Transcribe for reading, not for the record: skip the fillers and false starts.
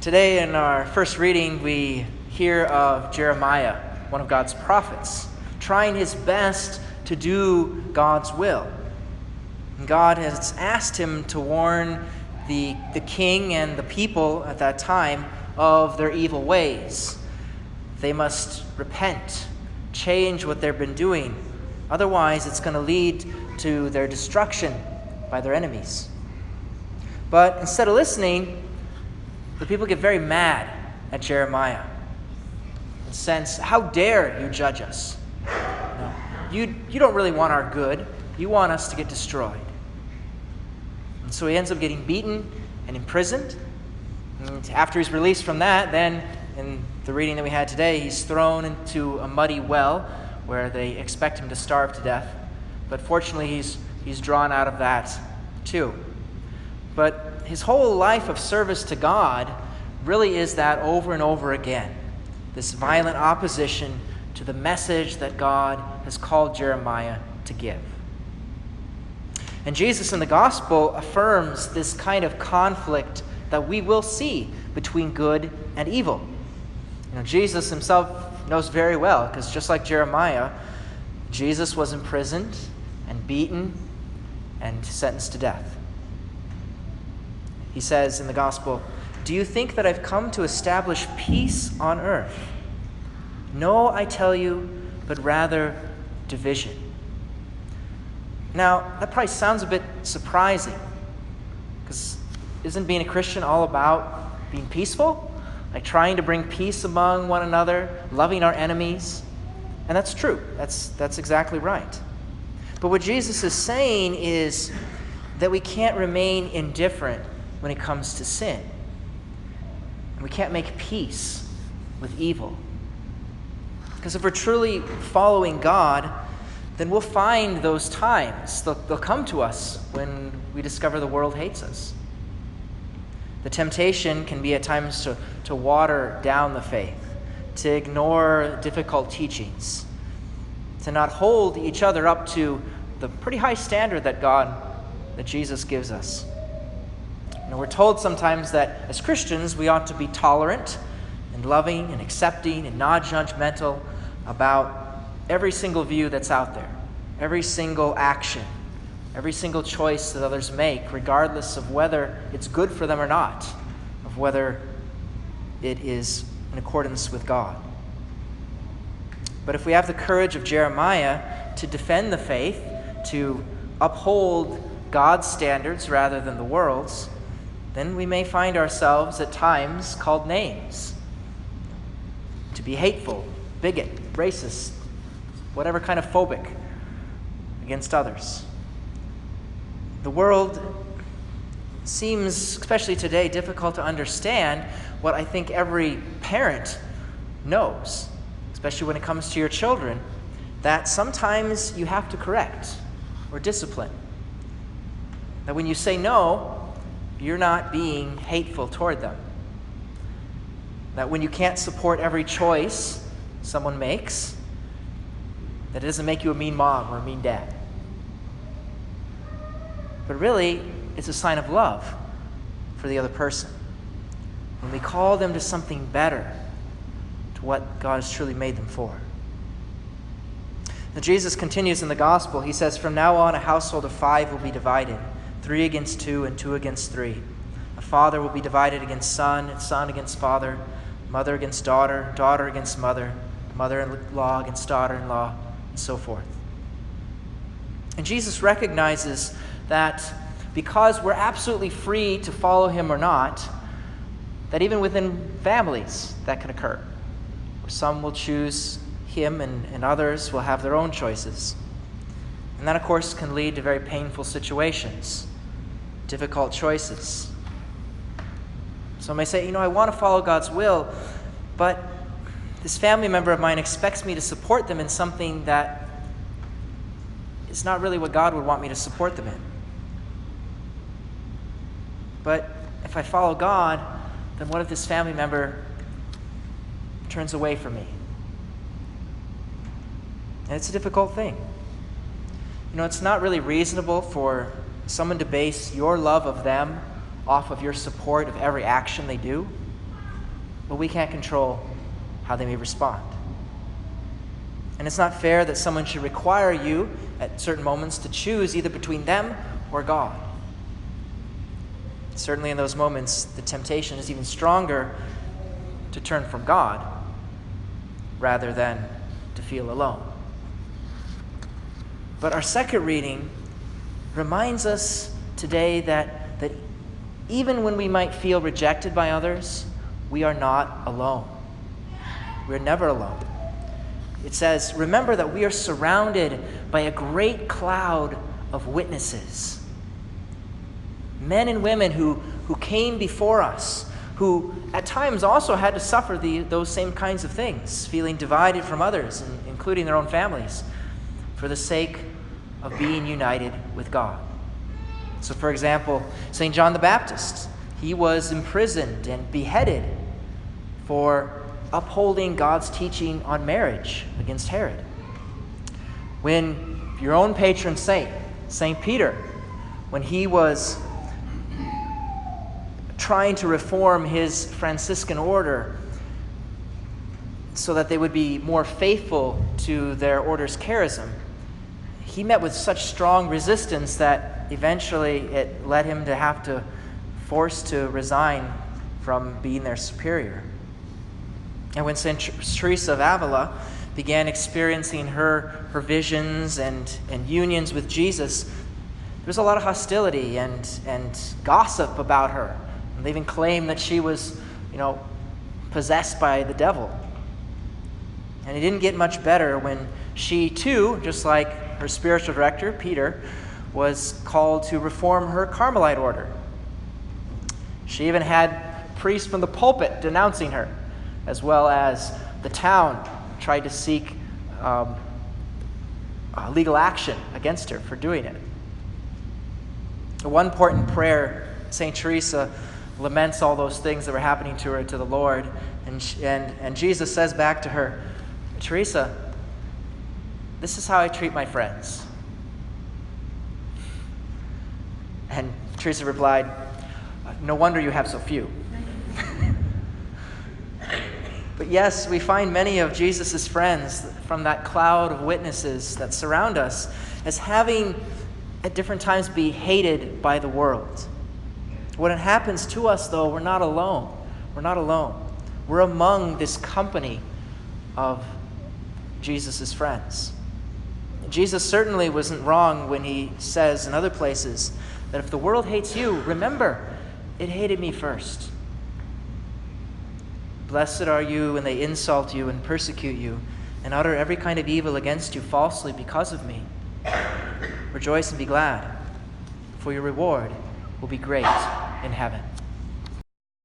Today in our first reading, we hear of Jeremiah, one of God's prophets, trying his best to do God's will. And God has asked him to warn the king and the people at that time of their evil ways. They must repent, change what they've been doing. Otherwise, it's going to lead to their destruction by their enemies. But instead of listening, the people get very mad at Jeremiah. In a sense, how dare you judge us? No, you don't really want our good. You want us to get destroyed. And so he ends up getting beaten and imprisoned. And after he's released from that, then in the reading that we had today, he's thrown into a muddy well where they expect him to starve to death. But fortunately, he's drawn out of that too. But his whole life of service to God really is that over and over again. This violent opposition to the message that God has called Jeremiah to give. And Jesus in the gospel affirms this kind of conflict that we will see between good and evil. Jesus himself knows very well, because just like Jeremiah, Jesus was imprisoned and beaten and sentenced to death. He says in the gospel, "Do you think that I've come to establish peace on earth? No, I tell you, but rather division." Now, that probably sounds a bit surprising, because isn't being a Christian all about being peaceful? Like trying to bring peace among one another, loving our enemies? And that's true. That's exactly right. But what Jesus is saying is that we can't remain indifferent when it comes to sin. We can't make peace with evil. Because if we're truly following God, then we'll find those times. They'll come to us when we discover the world hates us. The temptation can be at times to water down the faith, to ignore difficult teachings, to not hold each other up to the pretty high standard that Jesus gives us. We're told sometimes that as Christians, we ought to be tolerant and loving and accepting and non-judgmental about every single view that's out there, every single action, every single choice that others make, regardless of whether it's good for them or not, of whether it is in accordance with God. But if we have the courage of Jeremiah to defend the faith, to uphold God's standards rather than the world's, then we may find ourselves at times called names. To be hateful, bigot, racist, whatever kind of phobic against others. The world seems, especially today, difficult to understand what I think every parent knows, especially when it comes to your children, that sometimes you have to correct or discipline. That when you say no, you're not being hateful toward them. That when you can't support every choice someone makes, that it doesn't make you a mean mom or a mean dad. But really, it's a sign of love for the other person. When we call them to something better, to what God has truly made them for. Now, Jesus continues in the gospel. He says, "From now on, a household of 5 will be divided. 3 against 2 and 2 against 3. A father will be divided against son, and son against father, mother against daughter, daughter against mother, mother-in-law against daughter-in-law, and so forth." And Jesus recognizes that because we're absolutely free to follow him or not, that even within families that can occur, where some will choose him and others will have their own choices. And that, of course, can lead to very painful situations, difficult choices. Some may say, I want to follow God's will, but this family member of mine expects me to support them in something that is not really what God would want me to support them in. But if I follow God, then what if this family member turns away from me? And it's a difficult thing. It's not really reasonable for someone to base your love of them off of your support of every action they do. but we can't control how they may respond. And it's not fair that someone should require you at certain moments to choose either between them or God. Certainly in those moments, the temptation is even stronger to turn from God rather than to feel alone. But our second reading reminds us today that even when we might feel rejected by others, we are not alone. We're never alone. It says, remember that we are surrounded by a great cloud of witnesses. Men and women who came before us, who at times also had to suffer those same kinds of things, feeling divided from others, including their own families, for the sake of being united with God. So, for example, St. John the Baptist, he was imprisoned and beheaded for upholding God's teaching on marriage against Herod. When your own patron saint, St. Peter, when he was trying to reform his Franciscan order so that they would be more faithful to their order's charism, he met with such strong resistance that eventually it led him to have to forced to resign from being their superior. And when St. Theresa of Avila began experiencing her visions and unions with Jesus, there was a lot of hostility and gossip about her. And they even claimed that she was, possessed by the devil. And it didn't get much better when she too, just like her spiritual director, Peter, was called to reform her Carmelite order. She even had priests from the pulpit denouncing her, as well as the town tried to seek legal action against her for doing it. One important prayer, St. Teresa laments all those things that were happening to her, to the Lord, and Jesus says back to her, Teresa, this is how I treat my friends. And Teresa replied, no wonder you have so few. But yes, we find many of Jesus' friends from that cloud of witnesses that surround us as having at different times be hated by the world. When it happens to us, though, we're not alone. We're not alone. We're among this company of Jesus' friends. Jesus certainly wasn't wrong when he says in other places that if the world hates you, remember, it hated me first. Blessed are you when they insult you and persecute you and utter every kind of evil against you falsely because of me. Rejoice and be glad, for your reward will be great in heaven.